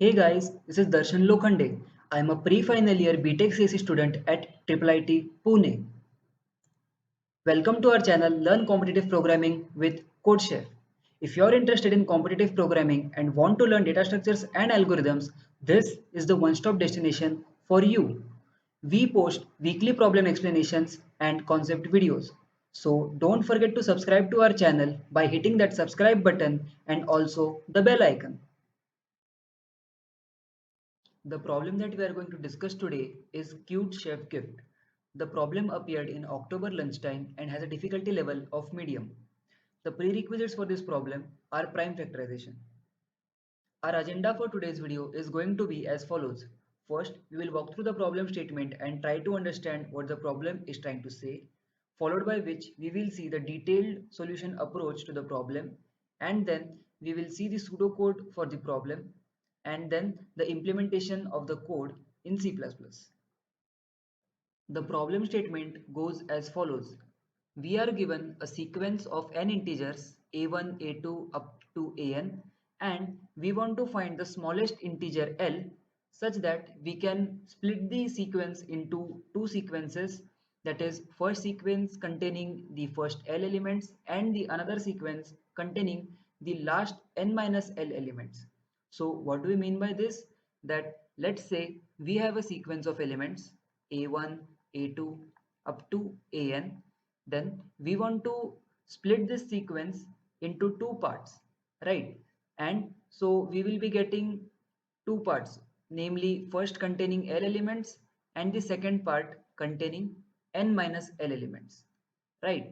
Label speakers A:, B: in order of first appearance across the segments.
A: Hey guys, this is Darshan Lokhande. I am a pre-final year BTech CSE student at IIIT Pune. Welcome to our channel Learn Competitive Programming with CodeChef. If you are interested in competitive programming and want to learn data structures and algorithms, this is the one-stop destination for you. We post weekly problem explanations and concept videos. So don't forget to subscribe to our channel by hitting that subscribe button and also the bell icon. The problem that we are going to discuss today is Cute Chef Gift. The problem appeared in October lunchtime and has a difficulty level of medium. The prerequisites for this problem are prime factorization. Our agenda for today's video is going to be as follows. First, we will walk through the problem statement and try to understand what the problem is trying to say, followed by which we will see the detailed solution approach to the problem, and then we will see the pseudocode for the problem, and then the implementation of the code in C++. The problem statement goes as follows. We are given a sequence of n integers a1, a2 up to an, and we want to find the smallest integer l such that we can split the sequence into two sequences, that is first sequence containing the first l elements and the another sequence containing the last n minus l elements. So what do we mean by this? That let's say we have a sequence of elements a1, a2 up to an. Then we want to split this sequence into two parts, right? And so we will be getting two parts, namely first containing l elements and the second part containing n minus l elements, right?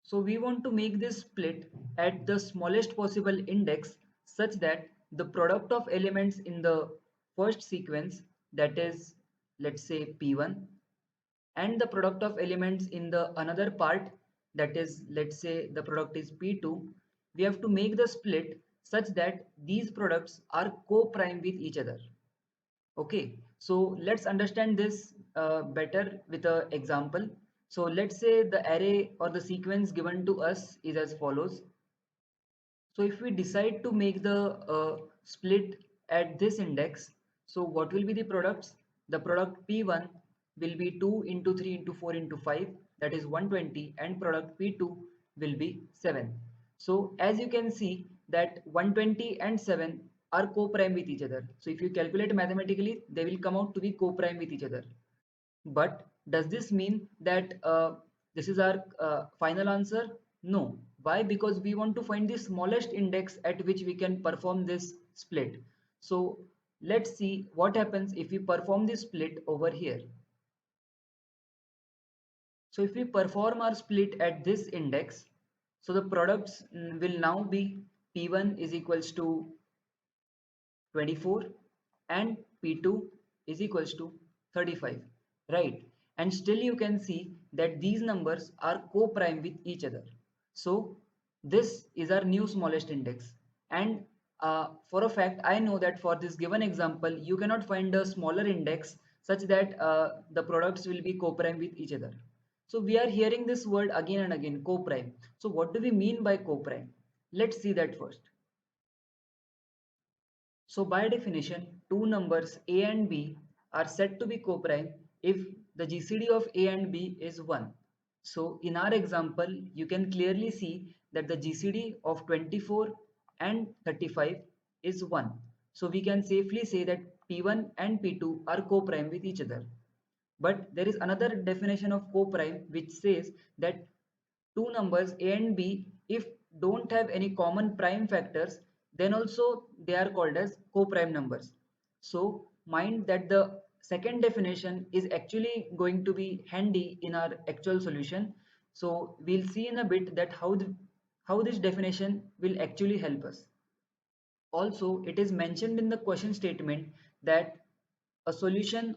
A: So we want to make this split at the smallest possible index such that the product of elements in the first sequence, that is let's say p1, and the product of elements in the another part, that is let's say the product is p2, we have to make the split such that these products are co-prime with each other. Okay, so let's understand this better with an example. So let's say the array or the sequence given to us is as follows. So if we decide to make the split at this index, so what will be the products? The product P1 will be 2 into 3 into 4 into 5, that is 120, and product P2 will be 7. So as you can see that 120 and 7 are co-prime with each other. So if you calculate mathematically, they will come out to be co-prime with each other. But does this mean that this is our final answer? No. Why? Because we want to find the smallest index at which we can perform this split. So let's see what happens if we perform this split over here. So if we perform our split at this index, so the products will now be P1 is equals to 24 and P2 is equals to 35, right? And still you can see that these numbers are co-prime with each other. So this is our new smallest index. And for a fact, I know that for this given example, you cannot find a smaller index such that the products will be co-prime with each other. So we are hearing this word again and again, co-prime. So what do we mean by co-prime? Let's see that first. So by definition, two numbers a and b are said to be coprime if the GCD of a and b is 1. So in our example, you can clearly see that the GCD of 24 and 35 is 1. So we can safely say that P1 and P2 are coprime with each other. But there is another definition of coprime which says that two numbers a and b, if don't have any common prime factors, then also they are called as co-prime numbers. So mind that the second definition is actually going to be handy in our actual solution. So we'll see in a bit that how this definition will actually help us. Also, it is mentioned in the question statement that a solution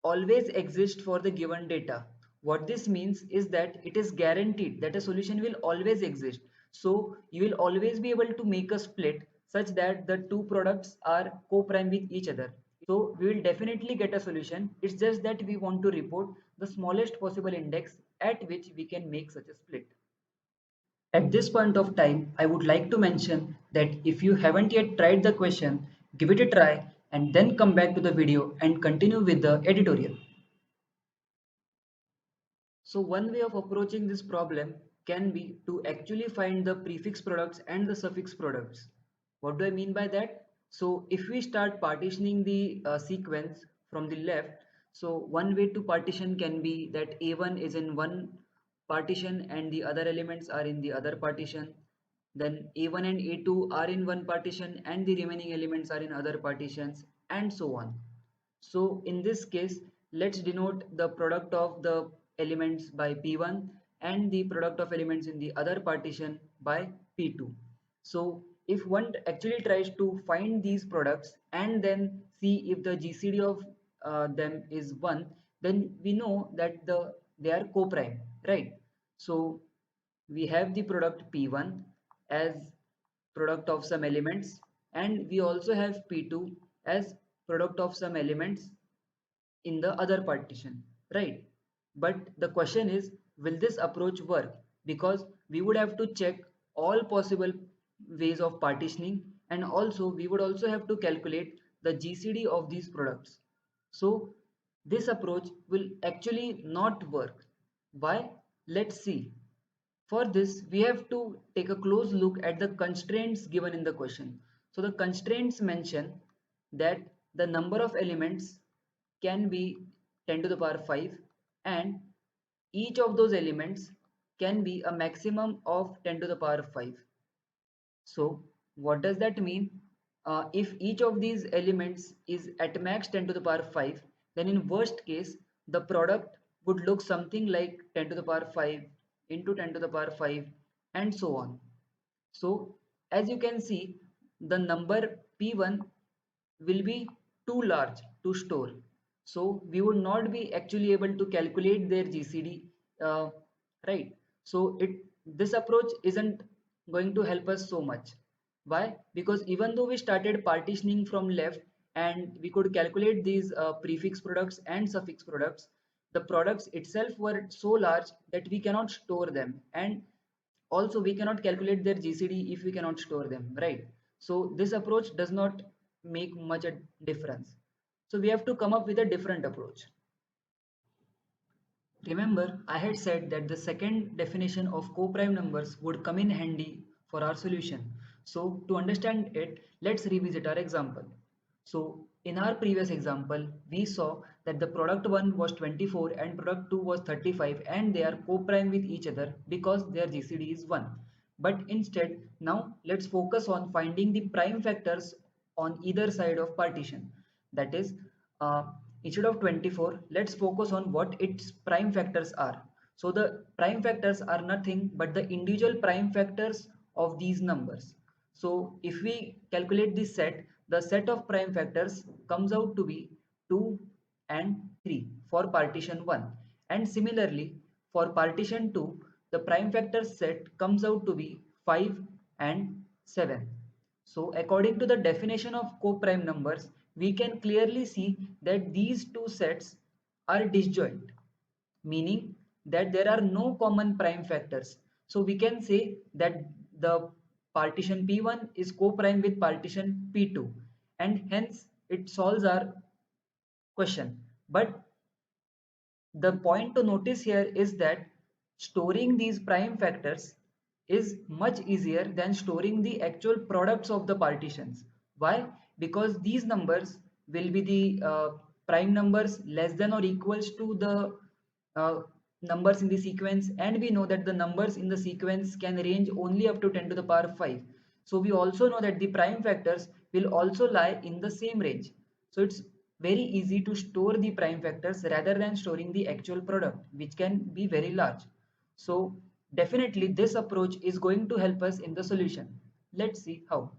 A: always exist for the given data. What this means is that it is guaranteed that a solution will always exist. So you will always be able to make a split such that the two products are co-prime with each other. So we will definitely get a solution. It's just that we want to report the smallest possible index at which we can make such a split. At this point of time, I would like to mention that if you haven't yet tried the question, give it a try and then come back to the video and continue with the editorial. So one way of approaching this problem can be to actually find the prefix products and the suffix products. What do I mean by that? So if we start partitioning the sequence from the left, so one way to partition can be that A1 is in one partition and the other elements are in the other partition. Then A1 and A2 are in one partition and the remaining elements are in other partitions, and so on. So in this case, let's denote the product of the elements by P1 and the product of elements in the other partition by P2. So if one actually tries to find these products and then see if the GCD of them is 1, then we know that they are co-prime, right? So we have the product P1 as product of some elements, and we also have P2 as product of some elements in the other partition, right? But the question is, will this approach work? Because we would have to check all possible ways of partitioning, and also we would also have to calculate the GCD of these products. So this approach will actually not work. Why? Let's see. For this, we have to take a close look at the constraints given in the question. So the constraints mention that the number of elements can be 10 to the power 5, and each of those elements can be a maximum of 10 to the power 5. So what does that mean? If each of these elements is at max 10 to the power 5, then in worst case, the product would look something like 10 to the power 5 into 10 to the power 5 and so on. So as you can see, the number P1 will be too large to store. So we would not be actually able to calculate their GCD, right? So this approach isn't going to help us so much. Why? Because even though we started partitioning from left and we could calculate these prefix products and suffix products, the products itself were so large that we cannot store them, and also we cannot calculate their GCD if we cannot store them, right? So this approach does not make much a difference. So we have to come up with a different approach. Remember, I had said that the second definition of co-prime numbers would come in handy for our solution. So to understand it, let's revisit our example. So in our previous example, we saw that the product 1 was 24 and product 2 was 35, and they are co-prime with each other because their GCD is 1. But instead, now let's focus on finding the prime factors on either side of partition. That is, uh, instead of 24, let's focus on what its prime factors are. So the prime factors are nothing but the individual prime factors of these numbers. So if we calculate this set, the set of prime factors comes out to be 2 and 3 for partition 1. And similarly, for partition 2, the prime factors set comes out to be 5 and 7. So according to the definition of co-prime numbers, we can clearly see that these two sets are disjoint, meaning that there are no common prime factors. So we can say that the partition P1 is co-prime with partition P2, and hence it solves our question. But the point to notice here is that storing these prime factors is much easier than storing the actual products of the partitions. Why? Because these numbers will be the prime numbers less than or equals to the uh, numbers in the sequence, and we know that the numbers in the sequence can range only up to 10 to the power 5. So we also know that the prime factors will also lie in the same range. So it's very easy to store the prime factors rather than storing the actual product, which can be very large. So definitely this approach is going to help us in the solution. Let's see how.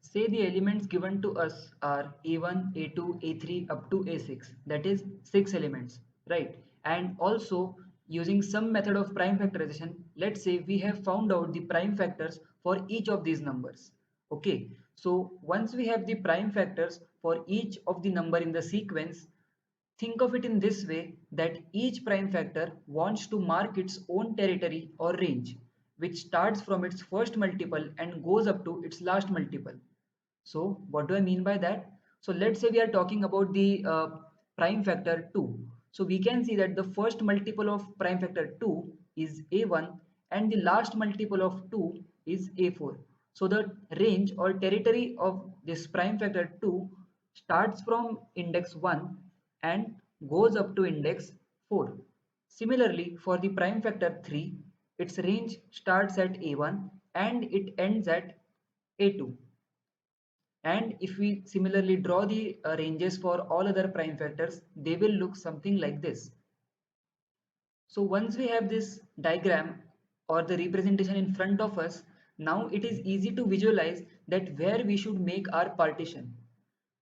A: Say the elements given to us are A1, A2, A3 up to A6, that is 6 elements, right? And also using some method of prime factorization, let's say we have found out the prime factors for each of these numbers. Okay, so once we have the prime factors for each of the number in the sequence, think of it in this way, that each prime factor wants to mark its own territory or range. which starts from its first multiple and goes up to its last multiple. So what do I mean by that? So let's say we are talking about the prime factor 2. So we can see that the first multiple of prime factor 2 is a1 and the last multiple of 2 is a4. So the range or territory of this prime factor 2 starts from index 1 and goes up to index 4. Similarly, for the prime factor 3, its range starts at a1 and it ends at a2. And if we similarly draw the ranges for all other prime factors, they will look something like this. So once we have this diagram or the representation in front of us, now it is easy to visualize that where we should make our partition.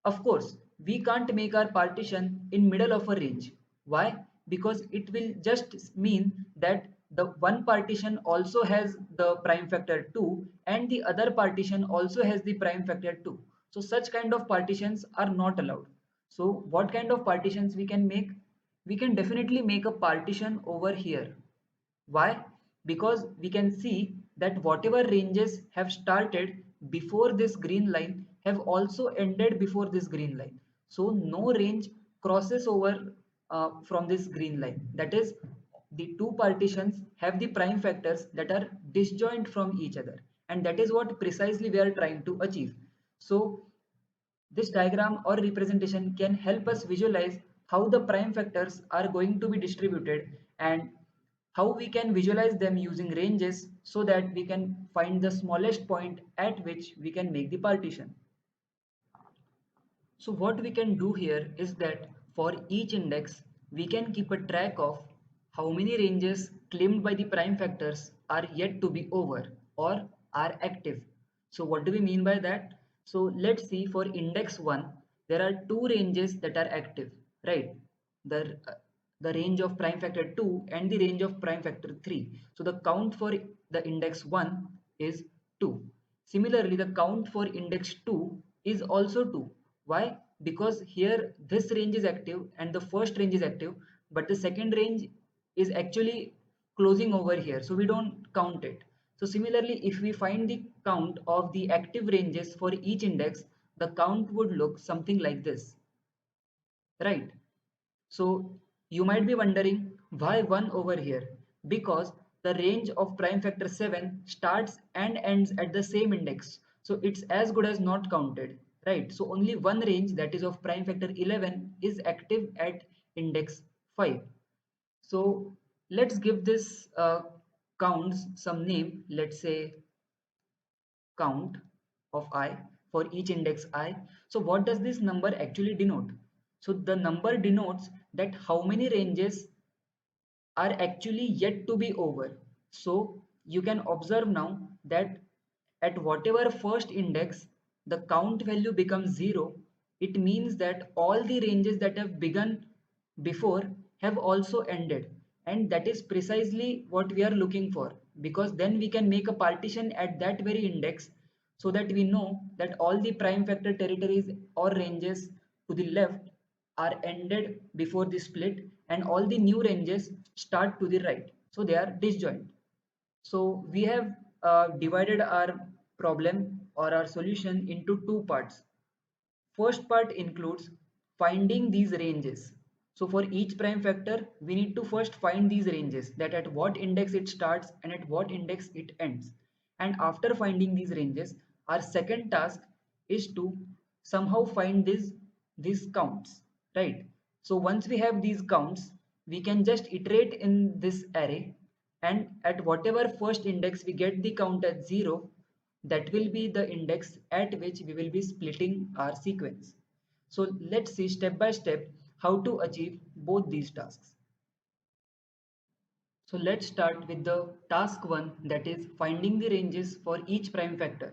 A: Of course, we can't make our partition in middle of a range. Why? Because it will just mean that the one partition also has the prime factor 2 and the other partition also has the prime factor 2. So such kind of partitions are not allowed. So what kind of partitions we can make? We can definitely make a partition over here. Why? Because we can see that whatever ranges have started before this green line have also ended before this green line. So no range crosses over from this green line. That is, the two partitions have the prime factors that are disjoint from each other. And that is what precisely we are trying to achieve. So this diagram or representation can help us visualize how the prime factors are going to be distributed and how we can visualize them using ranges so that we can find the smallest point at which we can make the partition. So what we can do here is that for each index, we can keep a track of how many ranges claimed by the prime factors are yet to be over or are active. So what do we mean by that? So let's see, for index 1, there are two ranges that are active, right? The range of prime factor 2 and the range of prime factor 3. So the count for the index 1 is 2. Similarly, the count for index 2 is also 2. Why? Because here this range is active and the first range is active, but the second range is actually closing over here, so we don't count it. So similarly, if we find the count of the active ranges for each index, the count would look something like this, right? So you might be wondering why 1 over here? Because the range of prime factor 7 starts and ends at the same index. So it's as good as not counted, right? So only one range, that is of prime factor 11, is active at index 5. So let's give this counts some name. Let's say count of I for each index I. So what does this number actually denote? So the number denotes that how many ranges are actually yet to be over. So you can observe now that at whatever first index the count value becomes 0, it means that all the ranges that have begun before have also ended, and that is precisely what we are looking for, because then we can make a partition at that very index so that we know that all the prime factor territories or ranges to the left are ended before the split and all the new ranges start to the right, so they are disjoint. So we have divided our problem or our solution into two parts. First part includes finding these ranges. So for each prime factor, we need to first find these ranges, that at what index it starts and at what index it ends. And after finding these ranges, our second task is to somehow find these counts, right? So once we have these counts, we can just iterate in this array, and at whatever first index we get the count at 0, that will be the index at which we will be splitting our sequence. So let's see step by step how to achieve both these tasks. So let's start with the task 1, that is finding the ranges for each prime factor.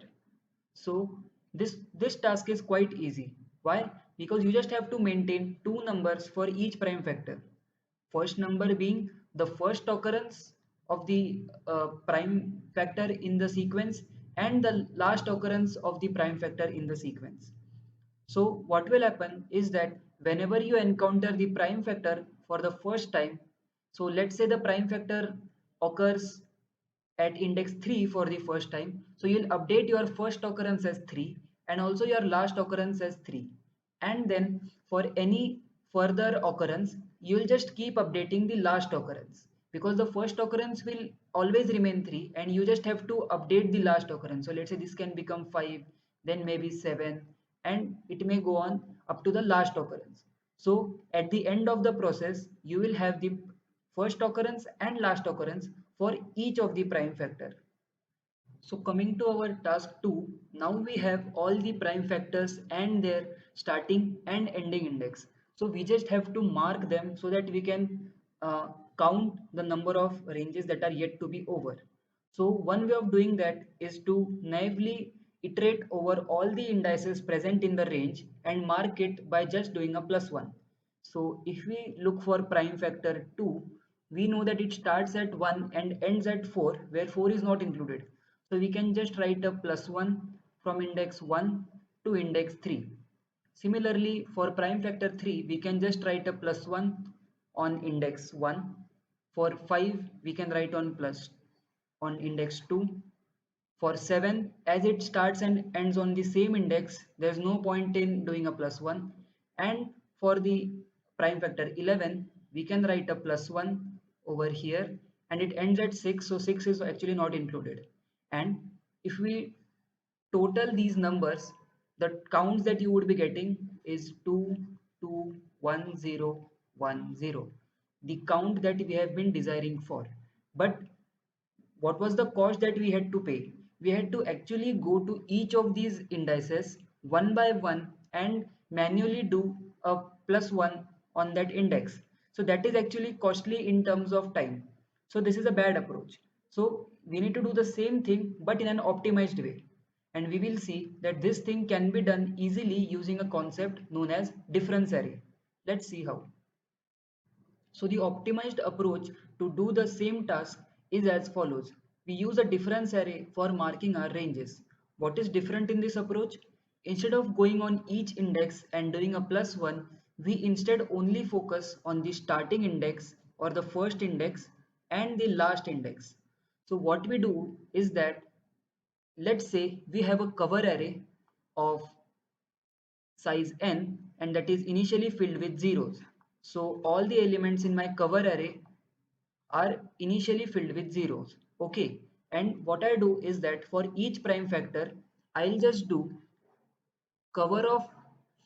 A: So this task is quite easy. Why? Because you just have to maintain two numbers for each prime factor. First number being the first occurrence of the prime factor in the sequence and the last occurrence of the prime factor in the sequence. So what will happen is that whenever you encounter the prime factor for the first time, so let's say the prime factor occurs at index 3 for the first time. So you'll update your first occurrence as 3 and also your last occurrence as 3. And then for any further occurrence, you'll just keep updating the last occurrence because the first occurrence will always remain 3 and you just have to update the last occurrence. So let's say this can become 5, then maybe 7, and it may go on up to the last occurrence. So at the end of the process, you will have the first occurrence and last occurrence for each of the prime factor. So coming to our task 2, now we have all the prime factors and their starting and ending index. So we just have to mark them so that we can uh, count the number of ranges that are yet to be over. So one way of doing that is to naively iterate over all the indices present in the range and mark it by just doing a +1. So if we look for prime factor 2, we know that it starts at 1 and ends at 4, where 4 is not included. So we can just write a +1 from index 1 to index 3. Similarly, for prime factor 3, we can just write a +1 on index 1. For 5, we can write on plus on index 2. For 7, as it starts and ends on the same index, there's no point in doing a +1. And for the prime factor 11, we can write a +1 over here and it ends at 6, so 6 is actually not included. And if we total these numbers, the counts that you would be getting is 2, 2, 1, 0, 1, 0. The count that we have been desiring for. But what was the cost that we had to pay? We had to actually go to each of these indices one by one and manually do a +1 on that index. So that is actually costly in terms of time. So this is a bad approach. So we need to do the same thing but in an optimized way. And we will see that this thing can be done easily using a concept known as difference array. Let's see how. So the optimized approach to do the same task is as follows. We use a difference array for marking our ranges. What is different in this approach? Instead of going on each index and doing a +1, we instead only focus on the starting index or the first index and the last index. So what we do is that, let's say we have a cover array of size n and that is initially filled with zeros. So all the elements in my cover array are initially filled with zeros. Okay. And what I do is that for each prime factor, I'll just do cover of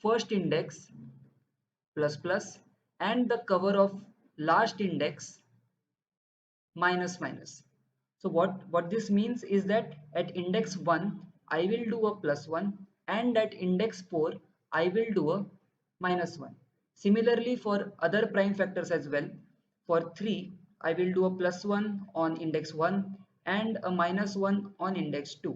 A: first index plus plus and the cover of last index minus minus. So what this means is that at index 1 I will do a +1 and at index 4 I will do a -1. Similarly for other prime factors as well. For 3 I will do a +1 on index 1 and a -1 on index 2.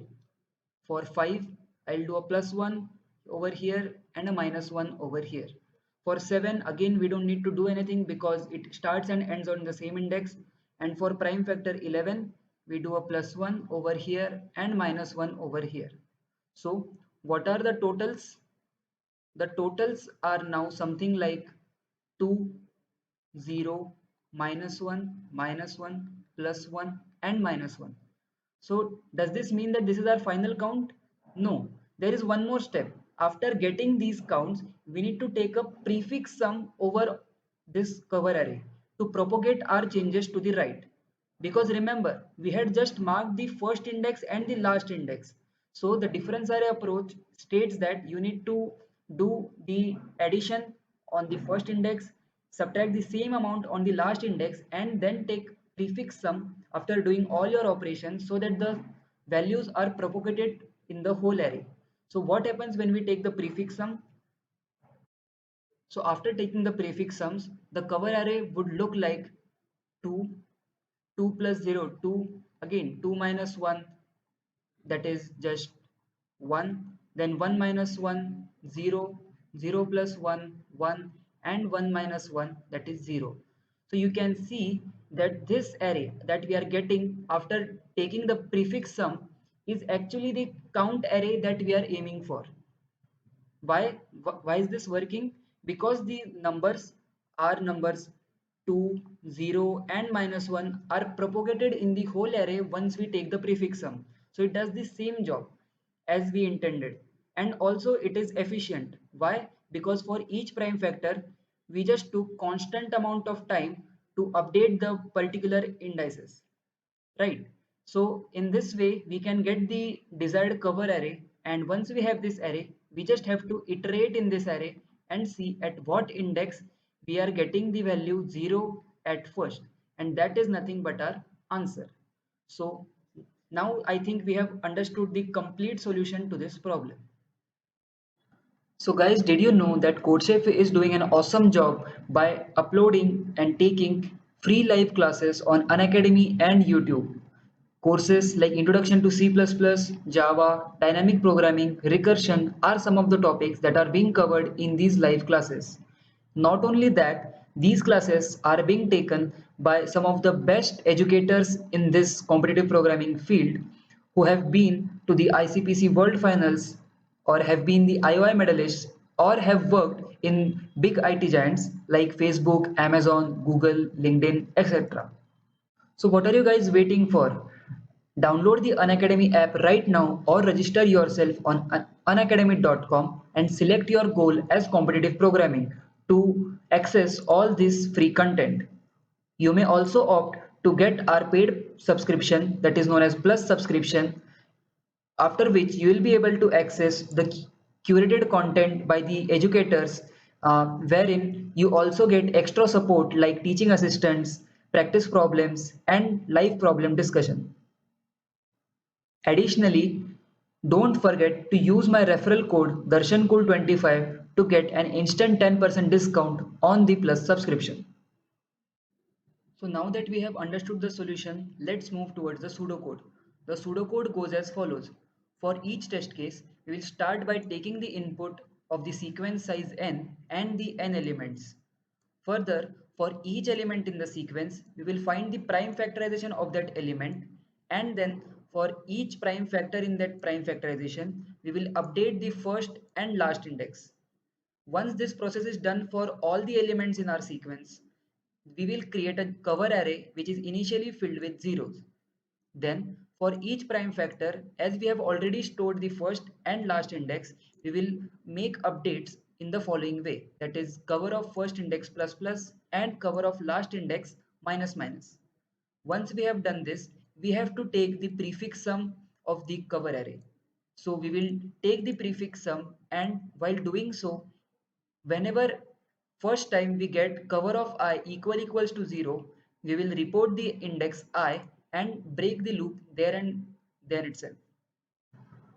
A: For 5, I'll do a +1 over here and a -1 over here. For 7, again, we don't need to do anything because it starts and ends on the same index. And for prime factor 11, we do a +1 over here and -1 over here. So what are the totals? The totals are now something like 2, 0, -1, -1, +1 and -1. So does this mean that this is our final count? No, there is one more step. After getting these counts, we need to take a prefix sum over this cover array to propagate our changes to the right. Because remember, we had just marked the first index and the last index. So the difference array approach states that you need to do the addition on the first index, subtract the same amount on the last index, and then take prefix sum after doing all your operations so that the values are propagated in the whole array. So what happens when we take the prefix sum? So after taking the prefix sums, the cover array would look like 2, 2 plus 0, 2, again 2 minus 1, that is just 1, then 1 minus 1, 0, 0 plus 1, 1, and 1 minus 1, that is 0. So you can see that this array that we are getting after taking the prefix sum is actually the count array that we are aiming for. Why is this working? Because the numbers are numbers 2, 0 and -1 are propagated in the whole array once we take the prefix sum. So it does the same job as we intended, and also it is efficient. Why? Because for each prime factor we just took constant amount of time to update the particular indices, right? So in this way we can get the desired cover array, and once we have this array we just have to iterate in this array and see at what index we are getting the value 0 at first, and that is nothing but our answer. So now I think we have understood the complete solution to this problem. So guys, did you know that CodeChef is doing an awesome job by uploading and taking free live classes on Unacademy and YouTube? Courses like Introduction to C++, Java, Dynamic Programming, Recursion are some of the topics that are being covered in these live classes. Not only that, these classes are being taken by some of the best educators in this competitive programming field who have been to the ICPC World Finals or have been the IOI medalists or have worked in big IT giants like Facebook, Amazon, Google, LinkedIn, etc. So what are you guys waiting for? Download the Unacademy app right now or register yourself on unacademy.com and select your goal as competitive programming to access all this free content. You may also opt to get our paid subscription, that is known as Plus subscription, after which you will be able to access the curated content by the educators, wherein you also get extra support like teaching assistants, practice problems and live problem discussion. Additionally, don't forget to use my referral code darshancool25 to get an instant 10% discount on the Plus subscription. So now that we have understood the solution, let's move towards the pseudocode. The pseudocode goes as follows. For each test case, we will start by taking the input of the sequence size n and the n elements. Further, for each element in the sequence, we will find the prime factorization of that element, and then for each prime factor in that prime factorization, we will update the first and last index. Once this process is done for all the elements in our sequence, we will create a cover array which is initially filled with zeros. Then for each prime factor, as we have already stored the first and last index, we will make updates in the following way. That is cover of first index plus plus and cover of last index minus minus. Once we have done this, we have to take the prefix sum of the cover array. So we will take the prefix sum, and while doing so, whenever first time we get cover of I equals to 0, we will report the index I and break the loop there and there itself.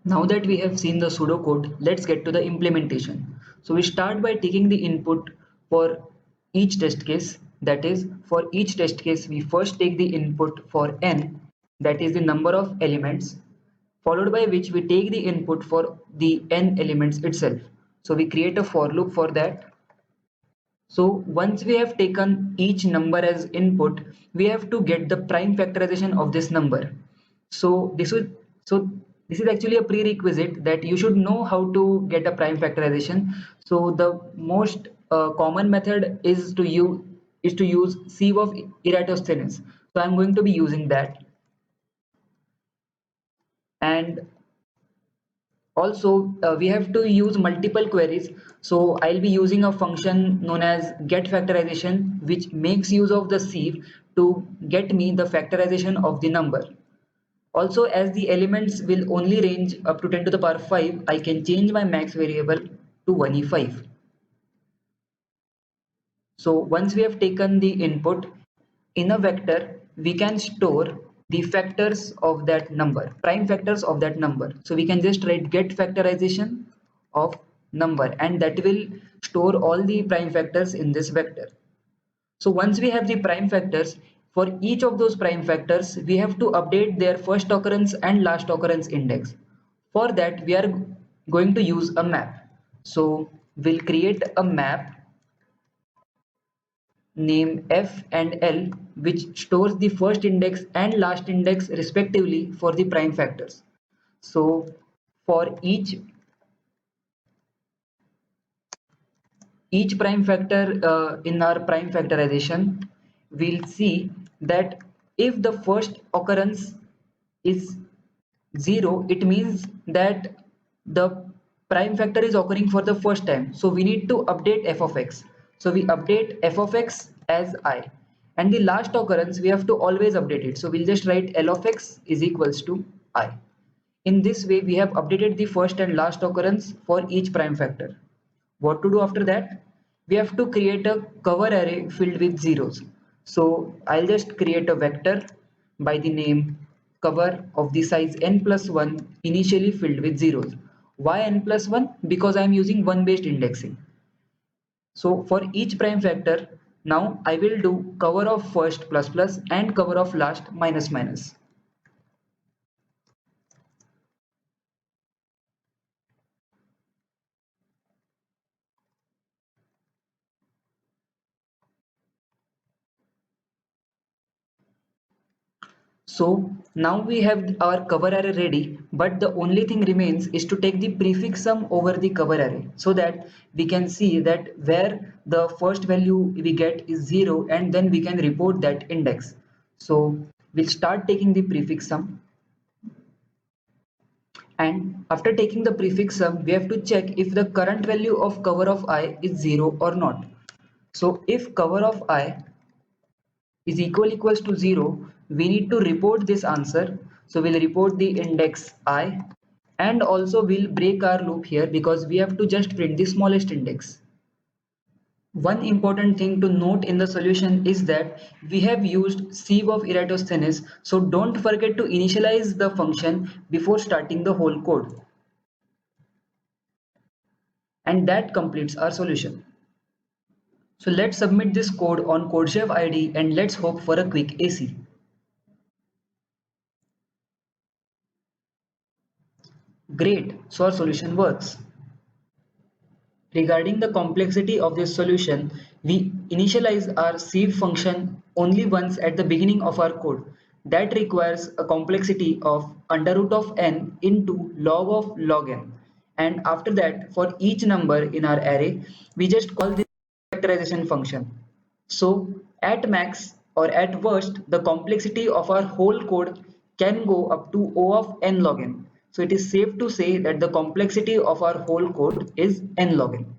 A: Now that we have seen the pseudocode, let's get to the implementation. So we start by taking the input for each test case. That is, for each test case, we first take the input for n, that is the number of elements, followed by which we take the input for the n elements itself. So we create a for loop for that. So once we have taken each number as input, we have to get the prime factorization of this number. So this is actually a prerequisite that you should know how to get a prime factorization. So the most common method is to use sieve of Eratosthenes. So I'm going to be using that. And also, we have to use multiple queries. So I'll be using a function known as get factorization, which makes use of the sieve to get me the factorization of the number. Also, as the elements will only range up to 10 to the power 5, I can change my max variable to 1e5. So once we have taken the input in a vector, we can store the factors of that number, prime factors of that number. So we can just write get factorization of number, and that will store all the prime factors in this vector. So once we have the prime factors, for each of those prime factors, we have to update their first occurrence and last occurrence index. For that, we are going to use a map. So we'll create a map name F and L, which stores the first index and last index respectively for the prime factors. So for each prime factor in our prime factorization, we'll see that if the first occurrence is 0, it means that the prime factor is occurring for the first time. So we need to update f of x. So we update f of x as I. And the last occurrence, we have to always update it. So we'll just write L of x is equals to I. In this way, we have updated the first and last occurrence for each prime factor. What to do after that? We have to create a cover array filled with zeros. So I'll just create a vector by the name cover of the size n plus 1 initially filled with zeros. Why n plus 1? Because I'm using 1 based indexing. So for each prime factor, now I will do cover of first plus plus and cover of last minus minus. So now we have our cover array ready, but the only thing remains is to take the prefix sum over the cover array so that we can see that where the first value we get is 0 and then we can report that index. So we'll start taking the prefix sum, and after taking the prefix sum we have to check if the current value of cover of I is 0 or not. So if cover of I is equals to 0, we need to report this answer. So we'll report the index I, and also we'll break our loop here because we have to just print the smallest index. One important thing to note in the solution is that we have used sieve of Eratosthenes, so don't forget to initialize the function before starting the whole code. And that completes our solution. So let's submit this code on CodeChef ID and let's hope for a quick AC. Great, so our solution works. Regarding the complexity of this solution, we initialize our sieve function only once at the beginning of our code. That requires a complexity of under root of n into log of log n. And after that, for each number in our array, we just call this factorization function. So at max or at worst, the complexity of our whole code can go up to O of n log n. So it is safe to say that the complexity of our whole code is n log n.